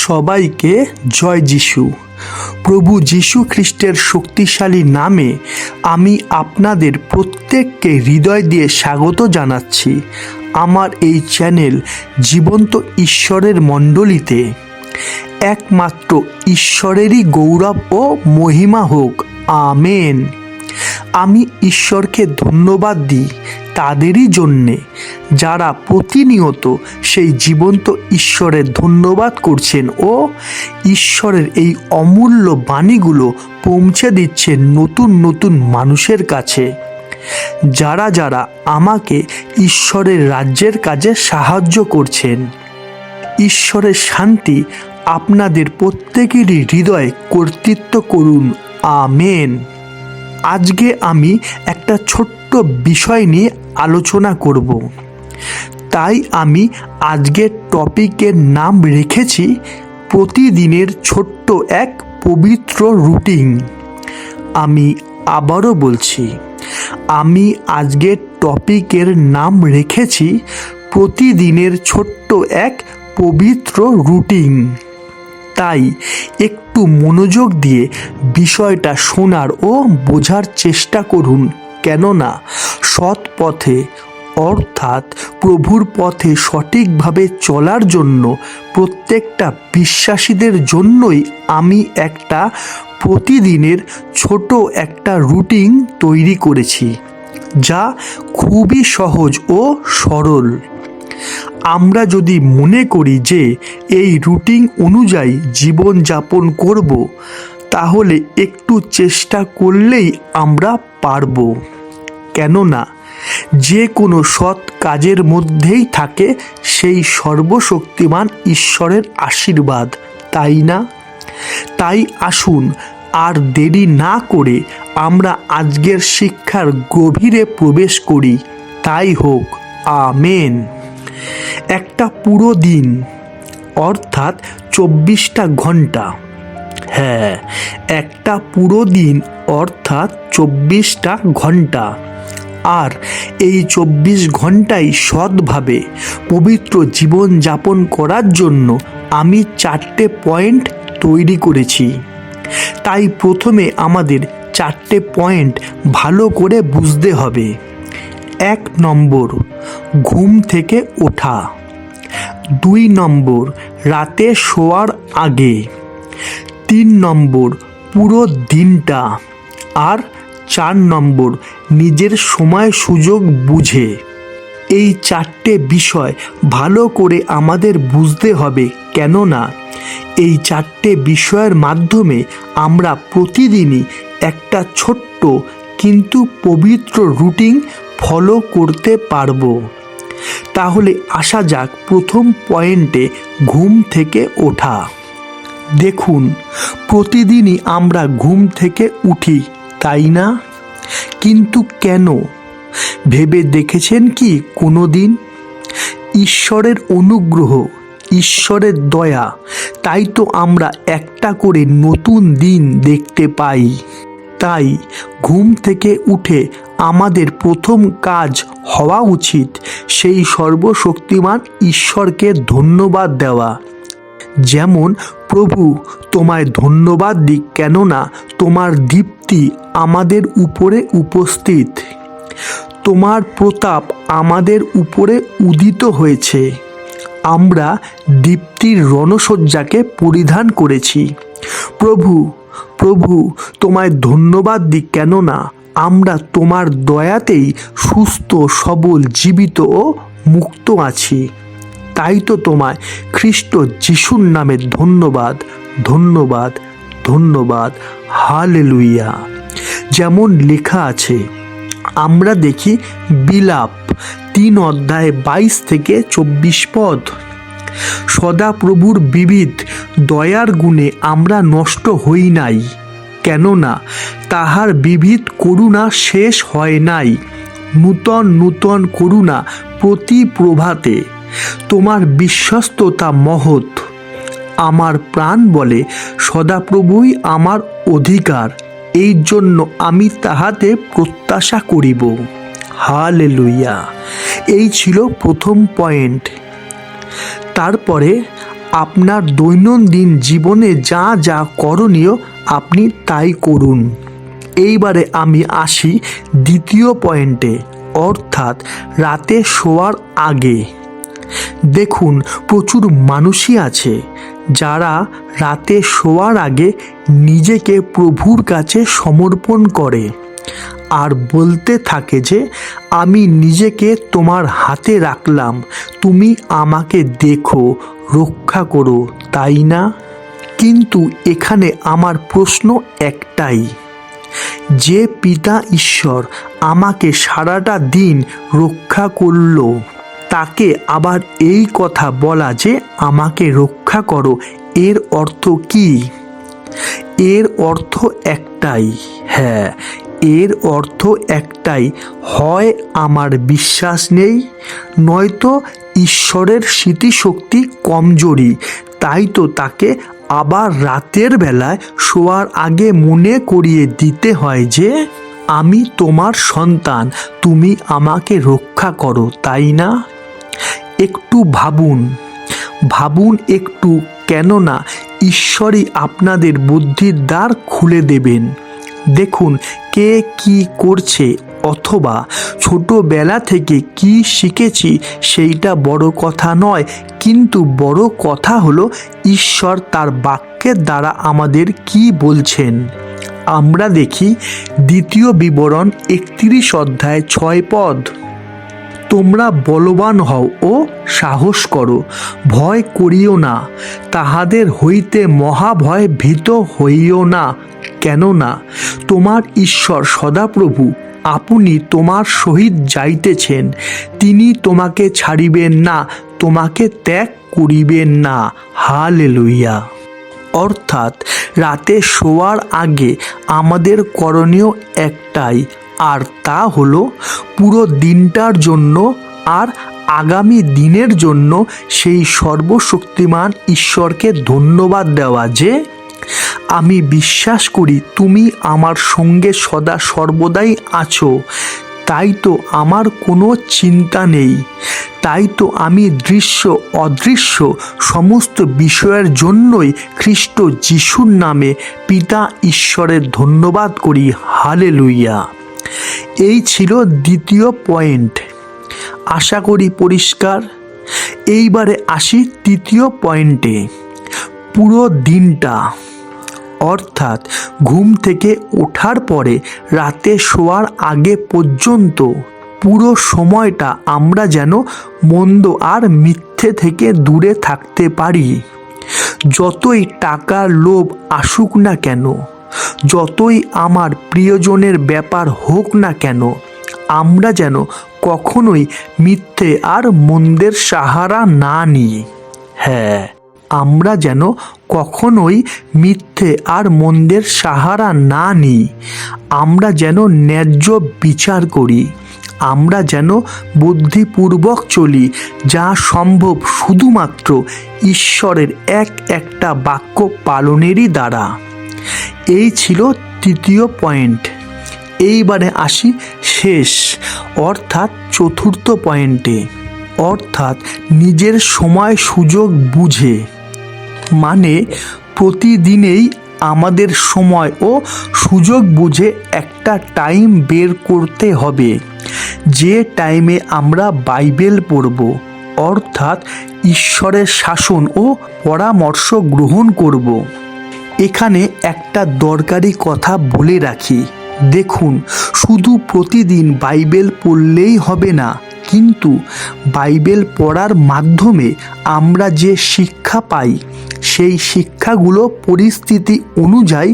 সবাইকে জয় যিশু। প্রভু যীশু খ্রিস্টের শক্তিশালী নামে আমি আপনাদের প্রত্যেককে হৃদয় দিয়ে স্বাগত জানাচ্ছি আমার এই চ্যানেল জীবন্ত ঈশ্বরের মণ্ডলীতে। একমাত্র ঈশ্বরেরই গৌরব ও মহিমা হোক, আমেন। আমি ঈশ্বরকে ধন্যবাদ দিই তাদেরই জন্যে যারা প্রতিনিয়ত সেই জীবন্ত ঈশ্বরের ধন্যবাদ করছেন ও ঈশ্বরের এই অমূল্য বাণীগুলো পৌঁছে দিচ্ছেন নতুন নতুন মানুষের কাছে। যারা যারা আমাকে ঈশ্বরের রাজ্যের কাজে সাহায্য করছেন। ঈশ্বরের শান্তি আপনাদের প্রত্যেকেরই হৃদয়ে কর্তৃত্ব করুন, আমেন। আজকে আমি একটা ছোট্ট বিষয় নিয়ে আলোচনা করব, তাই আমি আজকের টপিকের নাম রেখেছি প্রতিদিনের ছোট্ট এক পবিত্র রুটিন। আমি আবারও বলছি, আমি আজকের টপিকের নাম রেখেছি প্রতিদিনের ছোট্ট এক পবিত্র রুটিন। তাই একটু মনোযোগ দিয়ে বিষয়টা শোনার ও বোঝার চেষ্টা করুন, কেননা সৎ পথে অর্থাৎ প্রভুর পথে সঠিকভাবে চলার জন্য প্রত্যেকটা বিশ্বাসীদের জন্যই আমি একটা প্রতিদিনের ছোট একটা রুটিন তৈরি করেছি, যা খুবই সহজ ও সরল। আমরা যদি মনে করি যে এই রুটিন অনুযায়ী জীবনযাপন করব, তাহলে একটু চেষ্টা করলেই আমরা পারব। কেননা যে কোনো সৎ কাজের মধ্যেই থাকে সেই সর্বশক্তিমান ঈশ্বরের আশীর্বাদ, তাই না? তাই আসুন আর দেরি না করে আমরা আজকের শিক্ষার গভীরে প্রবেশ করি। তাই হোক, আমেন। একটা পুরো দিন অর্থাৎ 24টা ঘন্টা, হ্যাঁ, একটা পুরো দিন অর্থাৎ 24টা ঘন্টা। আর এই 24 ঘন্টায় সৎভাবে পবিত্র জীবনযাপন করার জন্য আমি 4টে পয়েন্ট তৈরি করেছি। তাই প্রথমে আমাদের 4টে পয়েন্ট ভালো করে বুঝতে হবে। 1 নম্বর, ঘুম থেকে ওঠা। 2 নম্বর, রাতে শোয়ার আগে। 3 নম্বর, পুরো দিনটা। আর 4 নম্বর, নিজের সময় সুযোগ বুঝে। এই 4টে বিষয় ভালো করে আমাদের বুঝতে হবে, কেননা এই 4টে বিষয়ের মাধ্যমে আমরা প্রতিদিনই একটা ছোট্ট কিন্তু পবিত্র রুটিন ফলো করতে পারবো। তাহলে আসা যাক প্রথম পয়েন্টে, ঘুম থেকে ওঠা। দেখুন, প্রতিদিনই আমরা ঘুম থেকে উঠি, তাই না? কিন্তু কেন ভেবে দেখেছেন কি কোনো দিন? ঈশ্বরের অনুগ্রহ, ঈশ্বরের দয়া, তাই তো আমরা একটা করে নতুন দিন দেখতে পাই। তাই ঘুম থেকে উঠে আমাদের প্রথম কাজ হওয়া উচিত সেই সর্বশক্তিমান ঈশ্বরকে ধন্যবাদ দেওয়া। যেমন, প্রভু তোমায় ধন্যবাদ দিই, কেননা তোমার দীপ্তি আমাদের উপরে উপস্থিত, তোমার প্রতাপ আমাদের উপরে উদিত হয়েছে। আমরা দীপ্তির রণসজ্জাকে পরিধান করেছি। প্রভু তোমায় ধন্যবাদ দিই, কেননা আমরা তোমার দয়াতেই সুস্থ, সবল, জীবিত ও মুক্ত আছি। তাই তো তোমায় খ্রিস্ট যিশুর নামে ধন্যবাদ, ধন্যবাদ, ধন্যবাদ, হালেলুয়া। যেমন লেখা আছে, আমরা দেখি বিলাপ 3 অধ্যায় 22 থেকে 24 পদ। সদাপ্রভুর বিবিধ দয়ার গুণে আমরা নষ্ট হই নাই, কেননা তাহার বিবিধ করুণা শেষ হয় নাই। নূতন নূতন করুণা প্রতি প্রভাতে, তোমার বিশ্বস্ততা মহৎ। আমার প্রাণ বলে, সদাপ্রভুই আমার অধিকার, এই জন্য আমি তাহাতে প্রত্যাশা করিব। হালেলুয়া। এই ছিল প্রথম পয়েন্ট। তারপরে আপনার দৈনন্দিন জীবনে যা যা করণীয় আপনি তাই করুন। এইবারে আমি আসি দ্বিতীয় পয়েন্টে, অর্থাৎ রাতে শোয়ার আগে। দেখুন, প্রচুর মানুষই আছে যারা রাতে শোয়ার আগে নিজেকে প্রভুর কাছে সমর্পণ করে আর বলতে থাকে যে আমি নিজেকে তোমার হাতে রাখলাম, তুমি আমাকে দেখো, রক্ষা করো, তাই না? কিন্তু এখানে আমার প্রশ্ন একটাই, যে পিতা ঈশ্বর আমাকে সারাটা দিন রক্ষা করলো, তাকে আবার এই কথা বলা যে আমাকে রক্ষা করো, এর অর্থ কি? এর অর্থ একটাই, হ্যাঁ, এর অর্থ একটাই, হয় আমার বিশ্বাস নেই, নয়তো ঈশ্বরের স্মৃতিশক্তি কমজোরি। তাই তো তাকে আবার রাতের বেলায় শোয়ার আগে মনে করিয়ে দিতে হয় যে আমি তোমার সন্তান, তুমি আমাকে রক্ষা করো, তাই না? একটু ভাবুন একটু, কেননা ঈশ্বরই আপনাদের বুদ্ধির দ্বার খুলে দেবেন। দেখুন, কে কি করছে অথবা ছোটবেলা থেকে কি শিখেছি সেইটা বড় কথা নয়, কিন্তু বড় কথা হলো ঈশ্বর তার বাক্যের দ্বারা আমাদের কি বলছেন। আমরা দেখি দ্বিতীয় বিবরণ 31 অধ্যায় 6 পদ, তোমরা বলবান হও ও সাহস করো, ভয় করিও না, তাহাদের হইতে মহাভয় ভীত হইও না, কেননা তোমার ঈশ্বর সদাপ্রভু আপনি তোমার সহিত যাইতেছেন, তিনি তোমাকে ছাড়িবেন না, তোমাকে ত্যাগ করিবেন না। হালেলুয়া। অর্থাৎ রাতে শোয়ার আগে আমাদের করণীয় একটাই, আর তা হলো পুরো দিনটার জন্য আর আগামী দিনের জন্য সেই সর্বশক্তিমান ঈশ্বরকে ধন্যবাদ দেওয়া যে আমি বিশ্বাস করি তুমি আমার সঙ্গে সদা সর্বদাই আছো, তাই তো আমার কোনো চিন্তা নেই। তাই তো আমি দৃশ্য অদৃশ্য সমস্ত বিষয়ের জন্যই খ্রিস্ট যিশুর নামে পিতা ঈশ্বরের ধন্যবাদ করি। হালেলুয়া। এই ছিল দ্বিতীয় পয়েন্ট, আশা করি পরিষ্কার। এইবারে আসি তৃতীয় পয়েন্টে, পুরো দিনটা, অর্থাৎ ঘুম থেকে ওঠার পরে রাতে শোয়ার আগে পর্যন্ত পুরো সময়টা আমরা যেন মন্দ আর মিথ্যে থেকে দূরে থাকতে পারি। যতই টাকার লোভ আসুক না কেন, যতই আমার প্রিয়জনের ব্যাপার হোক না কেন, আমরা যেন কখনোই মিথ্যে আর মন্দের সাহারা না নিই। হ্যাঁ, আমরা যেন কখনোই মিথ্যে আর মন্দের সাহারা না নিই। আমরা যেন ন্যায্য বিচার করি, আমরা যেন বুদ্ধিপূর্বক চলি, যা সম্ভব শুধুমাত্র ঈশ্বরের একটা বাক্য পালনেরই দ্বারা। এই ছিল তৃতীয় পয়েন্ট। এইবারে আসি শেষ অর্থাৎ চতুর্থ পয়েন্টে, অর্থাৎ নিজের সময় সুযোগ বুঝে। মানে প্রতিদিনেই আমাদের সময় ও সুযোগ বুঝে একটা টাইম বের করতে হবে, যে টাইমে আমরা বাইবেল পড়ব, অর্থাৎ ঈশ্বরের শাসন ও পরামর্শ গ্রহণ করব। এখানে একটা দরকারি কথা বলে রাখি, দেখুন, শুধু প্রতিদিন বাইবেল পড়লেই হবে না, কিন্তু বাইবেল পড়ার মাধ্যমে আমরা যে শিক্ষা পাই সেই শিক্ষাগুলো পরিস্থিতি অনুযায়ী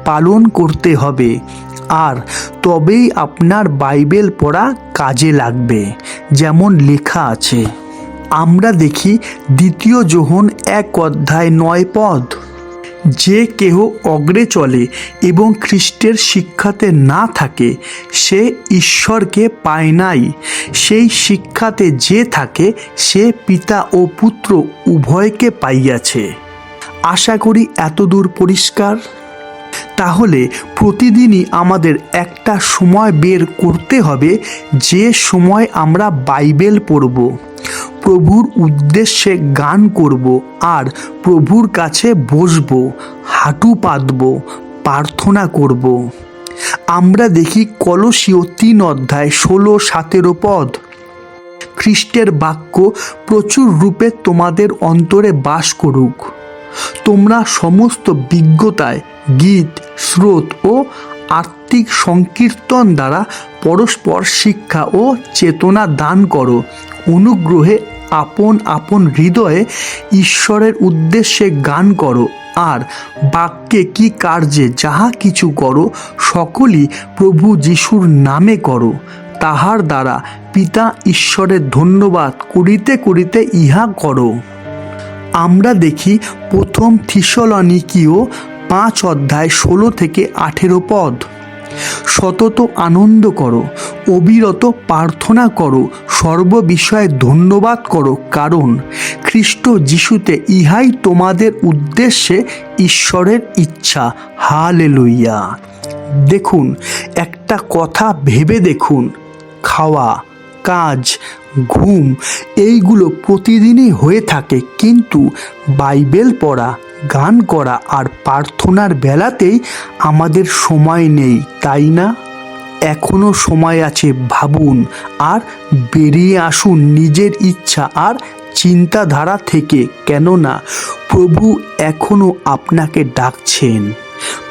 পালন করতে হবে, আর তবেই আপনার বাইবেল পড়া কাজে লাগবে। যেমন লেখা আছে, আমরা দেখি 2 যোহন 1 অধ্যায় 9 পদ, যে কেহ অগ্রে চলে এবং খ্রিস্টের শিক্ষাতে না থাকে সে ঈশ্বরকে পায় নাই, সেই শিক্ষাতে যে থাকে সে পিতা ও পুত্র উভয়কে পাইয়াছে। আশা করি এতদূর পরিষ্কার। তাহলে প্রতিদিনই আমাদের একটা সময় বের করতে হবে, যে সময় আমরা বাইবেল পড়ব। প্রভুর উদ্দেশ্যে গান করব আর প্রভুর কাছে বসব, হাঁটু পাতব, প্রার্থনা করব। আমরা দেখি কলসীয় 3:16-17 পদ। খ্রিস্টের বাক্য প্রচুর রূপে তোমাদের অন্তরে বাস করুক। তোমরা সমস্ত বিজ্ঞতায় গীত, স্রোত ও আত্মিক সংকীর্তন দ্বারা পরস্পর শিক্ষা ও চেতনা দান করো। অনুগ্রহে আপন আপন হৃদয়ে ঈশ্বরের উদ্দেশ্যে গান করো, আর বাক্যে কি কার্যে যাহা কিছু করো সকলই প্রভু যিশুর নামে করো। তাহার দ্বারা পিতা ঈশ্বরের ধন্যবাদ করিতে করিতে ইহা করো। আমরা দেখি প্রথম থিসলনিকীয় 5:16-18 পদ। সতত আনন্দ করো, অবিরত প্রার্থনা করো, সর্ব বিষয়ে ধন্যবাদ করো, কারণ খ্রিস্ট যিশুতে ইহাই তোমাদের উদ্দেশ্যে ঈশ্বরের ইচ্ছা। হালেলুইয়া। দেখুন, একটা কথা ভেবে দেখুন, খাওয়া, কাজ, ঘুম এইগুলো প্রতিদিনই হয়ে থাকে, কিন্তু বাইবেল পড়া, গান করা আর প্রার্থনার বেলাতেই আমাদের সময় নেই, তাই না? এখনো সময় আছে, ভাবুন আর বেরিয়ে আসুন নিজের ইচ্ছা আর চিন্তাধারা থেকে, কেননা প্রভু এখনো আপনাকে ডাকছেন।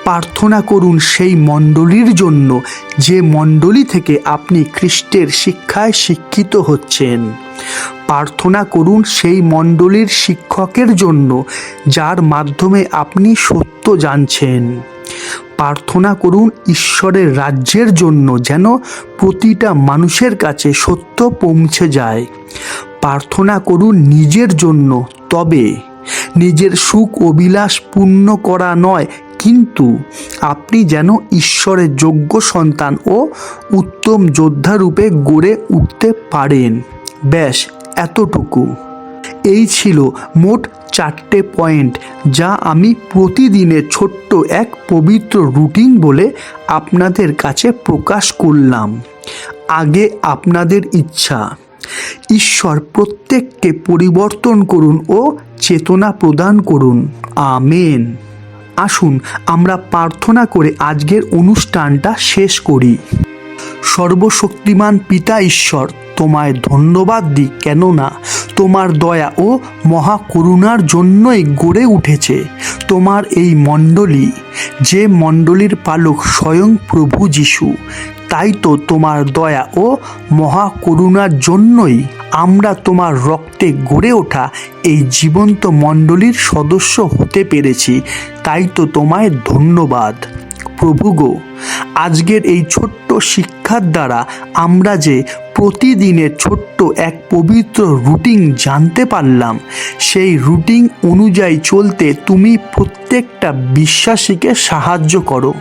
প্রার্থনা করুন সেই মণ্ডলীর জন্য যে মণ্ডলী থেকে আপনি খ্রিস্টের শিক্ষায় শিক্ষিত হচ্ছেন। প্রার্থনা করুন সেই মণ্ডলীর শিক্ষকের জন্য যার মাধ্যমে আপনি সত্য জানছেন। প্রার্থনা করুন ঈশ্বরের রাজ্যের জন্য, যেন প্রতিটা মানুষের কাছে সত্য পৌঁছে যায়। প্রার্থনা করুন নিজের জন্য, তবে নিজের সুখ অভিলাষ পূর্ণ করা নয়, কিন্তু আপনি যেন ঈশ্বরের যোগ্য সন্তান ও উত্তম যোদ্ধারূপে গড়ে উঠতে পারেন। ব্যাস এতটুকু। এই ছিল মোট 4টে পয়েন্ট, যা আমি প্রতিদিনের ছোট্ট এক পবিত্র রুটিন বলে আপনাদের কাছে প্রকাশ করলাম। আগে আপনাদের ইচ্ছা। ঈশ্বর প্রত্যেককে পরিবর্তন করুন ও চেতনা প্রদান করুন। আমেন। আসুন আমরা প্রার্থনা করে আজকের অনুষ্ঠানটা শেষ করি। সর্বশক্তিমান পিতা ঈশ্বর, তোমায় ধন্যবাদ দিই, কেননা তোমার দয়া ও মহাকরুণার জন্যই গড়ে উঠেছে তোমার এই মণ্ডলী, যে মণ্ডলীর পালক স্বয়ং প্রভু যিশু। তাই তো তোমার দয়া ও মহাকরুণার জন্যই আমরা তোমার রক্তে গড়ে ওঠা এই জীবন্ত মণ্ডলীর সদস্য হতে পেরেছি। তাই তো তোমায় ধন্যবাদ প্রভু গো। আজকের এই ছোট্ট শিক্ষার দ্বারা আমরা যে প্রতিদিনের ছোট্ট এক পবিত্র রুটিন জানতে পারলাম, সেই রুটিন অনুযায়ী চলতে তুমি প্রত্যেকটা বিশ্বাসীকে সাহায্য করো।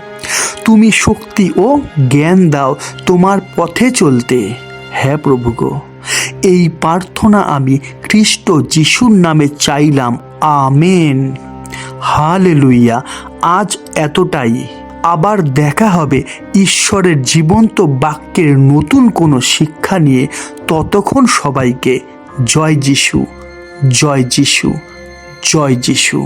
তুমি শক্তি ও জ্ঞান দাও তোমার পথে চলতে। হ্যাঁ প্রভু গো, এই প্রার্থনা আমি খ্রিস্ট যিশুর নামে চাইলাম। আমেন। হালেলুইয়া। আজ এতটাই। আবার দেখা হবে ঈশ্বরের জীবন্ত বাক্যের নতুন কোনো শিক্ষা নিয়ে। ততক্ষণ সবাইকে জয় যিশু, জয় যিশু, জয় যিশু।